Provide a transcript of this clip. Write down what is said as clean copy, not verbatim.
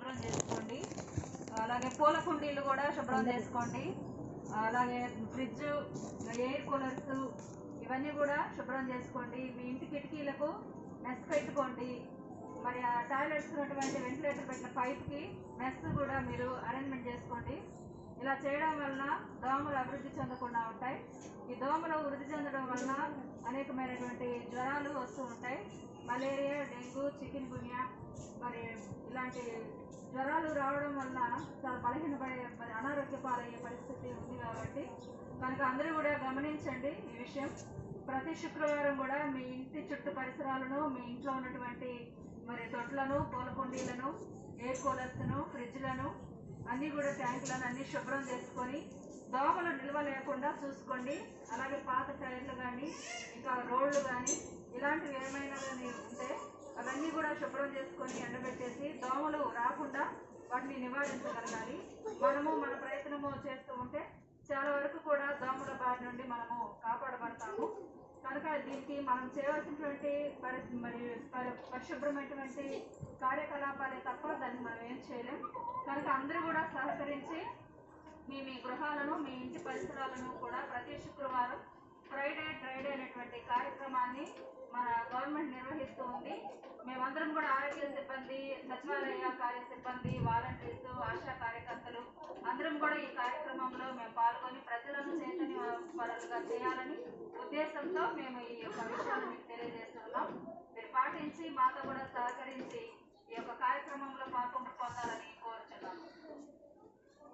శుభ్రం చేసుకోండి. అలాగే పూల కుండీలు కూడా శుభ్రం చేసుకోండి. అలాగే ఫ్రిడ్జ్, ఎయిర్ కూలర్స్ ఇవన్నీ కూడా శుభ్రం చేసుకోండి. మీ ఇంటి కిటికీలకు మెస్ పెట్టుకోండి. మరి ఆ టాయిలెట్స్ ఉన్నటువంటి వెంటిలేటర్ పెట్టిన పైప్కి మెస్ కూడా మీరు అరేంజ్మెంట్ చేసుకోండి. ఇలా చేయడం వలన దోమలు అభివృద్ధి చెందకుండా ఉంటాయి. ఈ దోమలు వృద్ధి చెందడం వలన అనేకమైనటువంటి జ్వరాలు వస్తూ ఉంటాయి. మలేరియా, డెంగ్యూ, చికెన్ గున్యా మరి ఇలాంటి జ్వరాలు రావడం వలన చాలా బలహీనపడే మరి అనారోగ్య పాలయ్యే పరిస్థితి ఉంది. కాబట్టి కనుక అందరూ కూడా గమనించండి ఈ విషయం. ప్రతి శుక్రవారం కూడా మీ ఇంటి చుట్టూ పరిసరాలను, మీ ఇంట్లో ఉన్నటువంటి మరి తొట్లను, పూల కుండీలను, ఎయిర్ కూలర్స్ను, ఫ్రిడ్జ్లను అన్నీ కూడా ట్యాంకులను అన్నీ శుభ్రం చేసుకొని దోమలు నిల్వ లేకుండా చూసుకోండి. అలాగే పాత టైర్లు కానీ ఇంకా రోడ్లు కానీ ఇలాంటివి ఏమైనా కానీ ఉంటే అవన్నీ కూడా శుభ్రం చేసుకొని ఎండబెట్టేసి దోమలు రాకుండా వాటిని నివారించగలగాలి. మనము మన ప్రయత్నము చేస్తూ ఉంటే చాలా వరకు కూడా దోమల బారి నుండి మనము కాపాడబడతాము. కనుక దీనికి మనం చేయవలసినటువంటి పరిశుభ్రమైనటువంటి కార్యకలాపాలే తప్ప దాన్ని మనం ఏం చేయలేం. కనుక అందరూ కూడా సహకరించి మీ గృహాలను, మీ ఇంటి పరిసరాలను కూడా ప్రతి శుక్రవారం ఫ్రైడే డ్రైడే అనేటువంటి కార్యక్రమాన్ని మన గవర్నమెంట్ నిర్వహిస్తూ ఉంది. మేమందరం కూడా ఆరోగ్య సిబ్బంది, సచివాలయ కార్య సిబ్బంది, వాలంటీర్స్, ఆశా కార్యకర్తలు అందరం కూడా ఈ కార్యక్రమంలో మేము పాల్గొని ప్రజలను చైతన్యపరులుగా చేయాలని ఉద్దేశంతో మేము ఈ యొక్క విషయాన్ని మీకు తెలియజేస్తున్నాం. మీరు పాటించి మాతో కూడా సహకరించి ఈ యొక్క కార్యక్రమంలో పాల్గొనాలని కోరుచున్నాము.